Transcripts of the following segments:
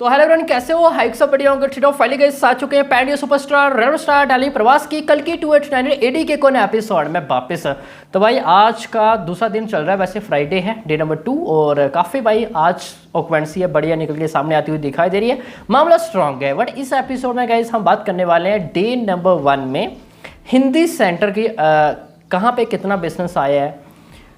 तो hello everyone, कैसे हो? हाइक सब बढ़िया होंगे। ठीक है, फाइनली गाइस आ चुके हैं pan India superstar red star डाली प्रवास की कल की 289 एडी के कोने एपिसोड में वापस। तो भाई आज का दूसरा दिन चल रहा है, वैसे फ्राइडे है, डे नंबर 2, और काफ़ी भाई आज ऑक्वेंसी है बढ़िया निकल के सामने आती हुई दिखाई दे रही है, मामला स्ट्रांग है। बट इस एपिसोड में गाइस हम बात करने वाले हैं डे नंबर 1 में हिंदी सेंटर की कहाँ पे कितना बिजनेस आया है।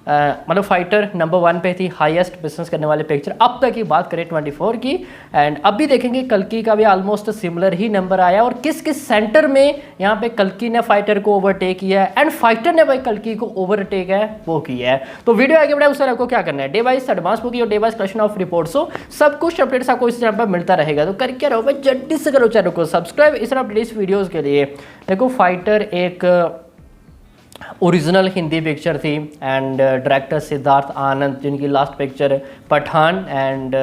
मतलब फाइटर नंबर 1 पे थी, हाईएस्ट बिजनेस करने वाले पिक्चर अब तक की बात करें 24 की। एंड अब भी देखेंगे कल्कि का भी ऑलमोस्ट सिमिलर ही नंबर आया, और किस किस सेंटर में यहाँ पे कल्कि ने फाइटर को ओवरटेक किया है एंड फाइटर ने भाई कल्कि को ओवरटेक है वो किया है। तो वीडियो आगे बढ़े उससे आपको क्या करना है, डे वाइज एडवांस बुकिंग और day wise collection of reports हो, सब कुछ अपडेट्स आपको इस चैनल पर मिलता रहेगा। तो करके रहो भाई, जल्दी से करो चैनल को सब्सक्राइब इस तरह अपडेट्स वीडियोज़ के लिए। देखो फाइटर एक ओरिजिनल हिंदी पिक्चर थी एंड डायरेक्टर सिद्धार्थ आनंद, जिनकी last picture Pathaan, and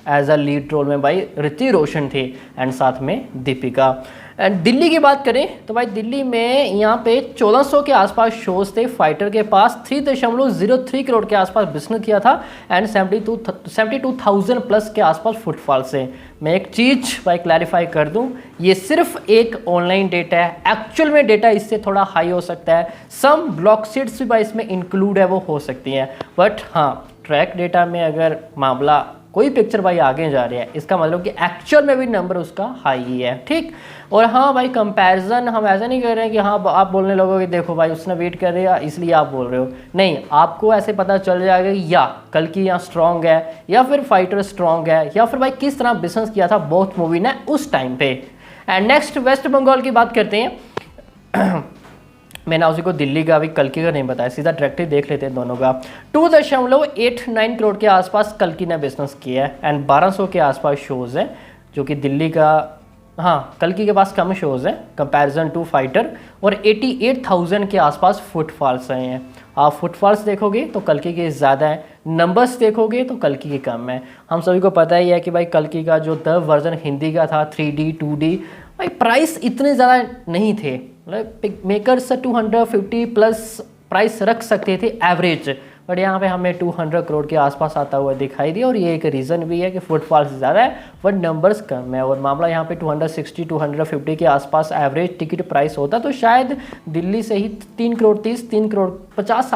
as a lead role में भाई ऋतिक रोशन थी एंड साथ में दीपिका। एंड दिल्ली की बात करें तो भाई दिल्ली में यहाँ पे 1400 के आसपास शोज थे, फाइटर के पास 3.03 करोड़ के आसपास बिजनेस किया था एंड 72,000 प्लस के आसपास फुटफॉल से। मैं एक चीज़ भाई क्लैरिफाई कर दूं, ये सिर्फ एक ऑनलाइन डेटा है, एक्चुअल में डेटा इससे थोड़ा हाई हो सकता है, सम ब्लॉक सीट्स भी भाई इसमें इंक्लूड है वो हो सकती हैं। बट हाँ, ट्रैक डेटा में अगर मामला कोई पिक्चर भाई आगे जा रही है, इसका मतलब कि एक्चुअल में भी नंबर उसका हाई ही है, ठीक। और हाँ भाई कंपैरिजन हम ऐसा नहीं कर रहे हैं कि हाँ आप बोलने लगोगे देखो भाई उसने वेट कर रहा है इसलिए आप बोल रहे हो, नहीं, आपको ऐसे पता चल जाएगा या कल की यहाँ स्ट्रॉन्ग है या फिर फाइटर स्ट्रॉन्ग है या फिर भाई किस तरह बिजनेस किया था बोथ मूवी ने उस टाइम पे। एंड नेक्स्ट वेस्ट बंगाल की बात करते हैं। मैंने उसी को दिल्ली का, अभी कल्कि का नहीं बताया, सीधा डायरेक्टली देख लेते हैं दोनों का। 2.89 करोड़ के आसपास कल्कि ने बिजनेस किया है एंड 1200 के आसपास शोज़ है, जो कि दिल्ली का, हाँ कल्कि के पास कम शोज़ है कंपैरिजन टू फाइटर, और 88,000 के आसपास फुटफॉल्स आए हैं। आप फुटफॉल्स देखोगे तो कल्कि के ज़्यादा है, नंबर्स देखोगे तो कल्कि के कम है। हम सभी को पता ही है कि भाई कल्कि का जो द वर्जन हिंदी का था 3D 2D, भाई प्राइस इतने ज़्यादा नहीं थे, मतलब मेकर्स 250 प्लस प्राइस रख सकते थे एवरेज, बट यहाँ पे हमें 200 करोड़ के आसपास आता हुआ दिखाई दिया, और ये एक रीज़न भी है कि फुटफॉल्स ज़्यादा है बट नंबर्स कम है। और मामला यहाँ पे 260 250 के आसपास एवरेज टिकट प्राइस होता तो शायद दिल्ली से ही 3 करोड़ 30 3 करोड़ 50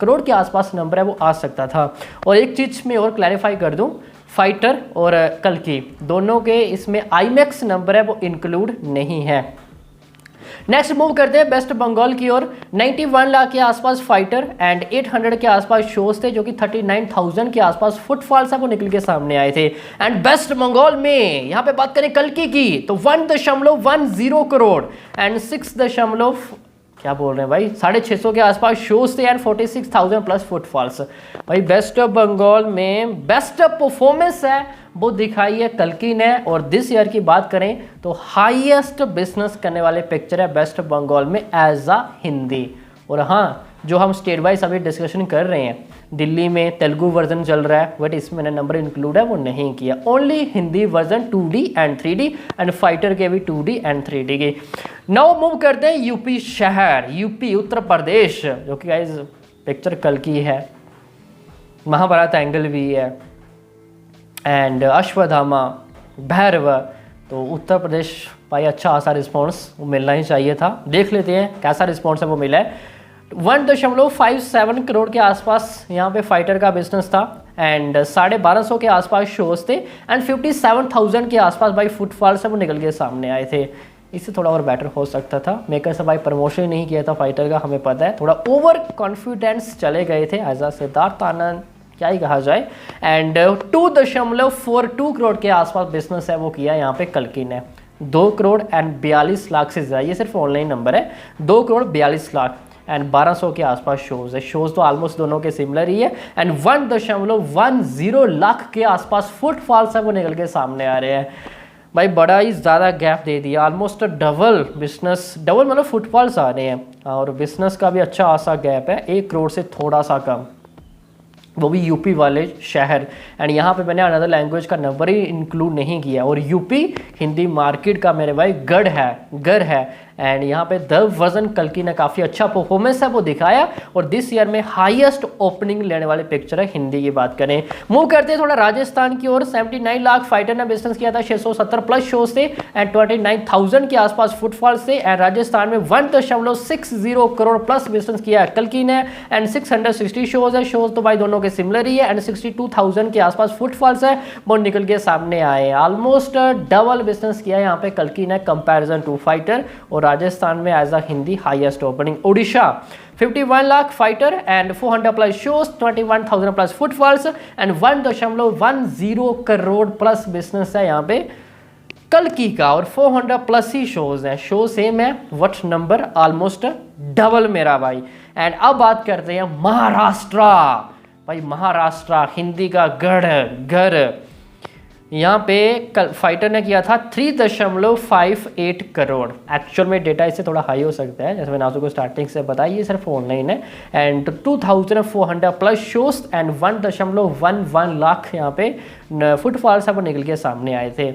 करोड़ के आसपास नंबर है वो आ सकता था। और एक चीज़ में और क्लैरिफाई कर दूँ, फाइटर और कल्कि दोनों के इसमें आईमैक्स नंबर है वो इंक्लूड नहीं है। नेक्स्ट मूव करते हैं वेस्ट बंगाल की ओर। 91 लाख के आसपास फाइटर एंड 800 के आसपास शोज थे, जो कि 39,000 के आसपास फुटफॉल्स है वो निकल के सामने आए थे। एंड वेस्ट बंगाल में यहाँ पे बात करें कल्कि की तो 1.10 करोड़ एंड 6. क्या बोल रहे हैं भाई 650 के आसपास शोज थे एंड 46,000 प्लस फुटफॉल्स। भाई वेस्ट बंगाल में बेस्ट परफॉर्मेंस है वो दिखाई है कल्कि ने, और दिस ईयर की बात करें तो हाईएस्ट बिजनेस करने वाले पिक्चर है वेस्ट बंगाल में एज अ हिंदी। और हाँ, जो हम स्टेट वाइज अभी डिस्कशन कर रहे हैं, दिल्ली में तेलुगु वर्जन चल रहा है बट इसमें नंबर इंक्लूड है वो नहीं किया, only Hindi version 2D and 3D and fighter के भी 2D एंड 3D के। नाउ मूव करते हैं यूपी शहर, यूपी उत्तर प्रदेश, जो कि गाइस पिक्चर कल्कि है, महाभारत एंगल भी है एंड अश्वत्थामा भैरव। तो उत्तर प्रदेश भाई अच्छा खासा रिस्पॉन्स वो मिलना ही चाहिए था, देख लेते हैं कैसा रिस्पॉन्स है वो मिला है। 1.57 करोड़ के आसपास यहाँ पे फाइटर का बिजनेस था एंड 1250 के आसपास शोज थे एंड 57,000 के आसपास भाई फुटफॉल से वो निकल के सामने आए थे। इससे थोड़ा और बेटर हो सकता था, मेकर्स भाई प्रमोशन नहीं किया था फाइटर का, हमें पता है, थोड़ा ओवर कॉन्फिडेंस चले गए थे एज अ सिद्धार्थ आनंद, क्या ही कहा जाए। एंड 2.42 करोड़ के आसपास बिजनेस है वो किया यहाँ पे कल्कि ने, 2 करोड़ एंड 42 लाख से ज़्यादा, ये सिर्फ ऑनलाइन नंबर है, 2 करोड़ 42 लाख एंड 1200 के आसपास शोज है। शोज तो ऑलमोस्ट दोनों के सिमिलर ही है एंड 1.10 लाख के आसपास फुटफॉल्स है वो निकल के सामने आ रहे हैं। भाई बड़ा ही ज़्यादा गैप दे दिया, ऑलमोस्ट डबल बिजनेस, डबल मतलब फुटफॉल्स आ रहे हैं, और बिजनेस का भी अच्छा खासा गैप है, 1 करोड़ से थोड़ा सा कम, वो भी यूपी वाले शहर। एंड यहाँ पे मैंने अनदर लैंग्वेज का नंबर ही इंक्लूड नहीं किया, और यूपी हिंदी मार्केट का मेरे भाई गढ़ है एंड यहाँ पे द वर्जन कल्कि ने काफ़ी अच्छा परफॉर्मेंस है वो दिखाया और दिस ईयर में हाईएस्ट ओपनिंग लेने वाली पिक्चर है हिंदी की बात करें। मूव करते हैं थोड़ा राजस्थान की ओर। 79 लाख फाइटर ने बिजनेस किया था 670 प्लस शो से एंड 29,000 के आसपास फुटफॉल से। एंड राजस्थान में 1.60 करोड़ प्लस बिजनेस किया है कल्कि ने एंड 660 शोज है। शोज तो भाई दोनों के सिमिलर ही है एंड 62,000 के आसपास फुटफॉल्स है वो निकल के सामने आए। ऑलमोस्ट डबल बिजनेस किया है यहाँ पे कल्कि ने कंपैरिजन टू फाइटर और राजस्थान में as a Hindi highest opening. Odisha 51 lakh fighter and 400 plus shows 21,000 plus footfalls and 1.10 crore plus business है यहाँ पे कल्कि का और 400 प्लस ही शोज है। शो सेम है व्हाट नंबर ऑलमोस्ट डबल मेरा भाई। एंड अब बात करते हैं महाराष्ट्र। भाई महाराष्ट्र हिंदी का गढ़ घर। यहाँ पे कल फाइटर ने किया था 3.58 करोड़। एक्चुअल में डेटा इससे थोड़ा हाई हो सकता है जैसे मैंने आपको स्टार्टिंग से बताया ये सिर्फ ऑनलाइन है। And 2,400 plus shows and 1.11 lakh यहाँ पे फुटफॉल सब निकल के सामने आए थे।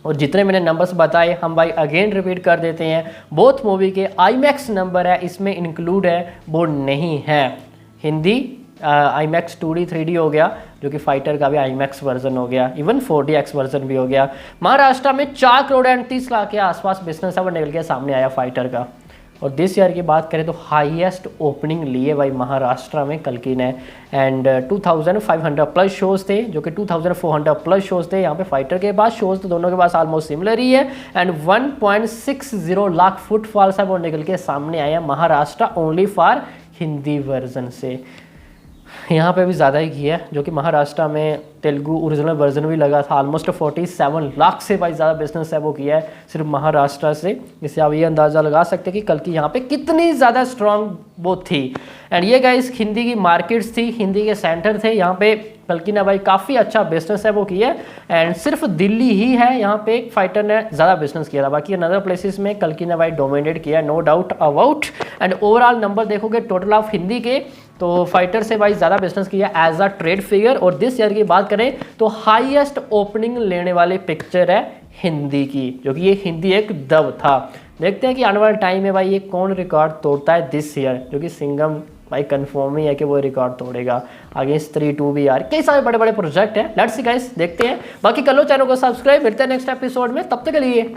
और जितने मैंने नंबर्स बताए हम भाई अगेन रिपीट कर देते हैं। बोथ मूवी के आईमैक्स नंबर है इसमें इंक्लूड है वो नहीं है। हिंदी IMAX 2D 3D हो गया जो कि फाइटर का भी IMAX वर्जन हो गया, इवन 4DX वर्जन भी हो गया। महाराष्ट्र में 4 करोड़ एंड 30 लाख के आसपास बिजनेस है वो निकल के सामने आया फाइटर का। और दिस ईयर की बात करें तो हाईएस्ट ओपनिंग लिए भाई महाराष्ट्र में कल्कि ने एंड 2,500 प्लस शोज थे जो कि 2,400 प्लस शोज थे यहाँ पे फाइटर के पास। शोज तो दोनों के पास ऑलमोस्ट सिमिलर ही है एंड 1.60 लाख फुटफॉल्स है वो निकल के सामने आया Maharashtra only for Hindi version से। यहाँ पे भी ज़्यादा ही किया है जो कि महाराष्ट्र में तेलुगु ओरिजिनल वर्जन भी लगा था। ऑलमोस्ट 47 लाख से भाई ज़्यादा बिजनेस है वो किया है सिर्फ महाराष्ट्र से। इससे आप ये अंदाज़ा लगा सकते हैं कि कल की यहाँ पे कितनी ज़्यादा स्ट्रॉन्ग वो थी। एंड ये गाइस हिंदी की मार्केट्स थी, हिंदी के सेंटर थे यहाँ पे कल्कि ने भाई काफ़ी अच्छा बिजनेस है वो किया है। एंड सिर्फ दिल्ली ही है यहाँ पे एक फाइटर ने ज़्यादा बिजनेस किया था, बाकी अनदर प्लेसेस में कल्कि ने भाई डोमिनेट किया no doubt about. And overall number देखोगे टोटल ऑफ हिंदी के तो फाइटर से भाई ज़्यादा बिजनेस किया एज अ ट्रेड फिगर। और दिस ईयर की बात करें तो हाईएस्ट ओपनिंग लेने वाली पिक्चर है हिंदी की जो कि ये हिंदी एक दब था। देखते हैं कि आने वाले टाइम में भाई ये कौन रिकॉर्ड तोड़ता है दिस ईयर, जो कि सिंघम भाई कंफर्म ही है कि वो रिकॉर्ड तोड़ेगा। आगे स्त्री 2 भी यार कई सारे बड़े बड़े प्रोजेक्ट हैं। लेट्स सी गाइस देखते हैं। बाकी कर लो चैनल को सब्सक्राइब, मिलते हैं नेक्स्ट एपिसोड में, तब तक के लिए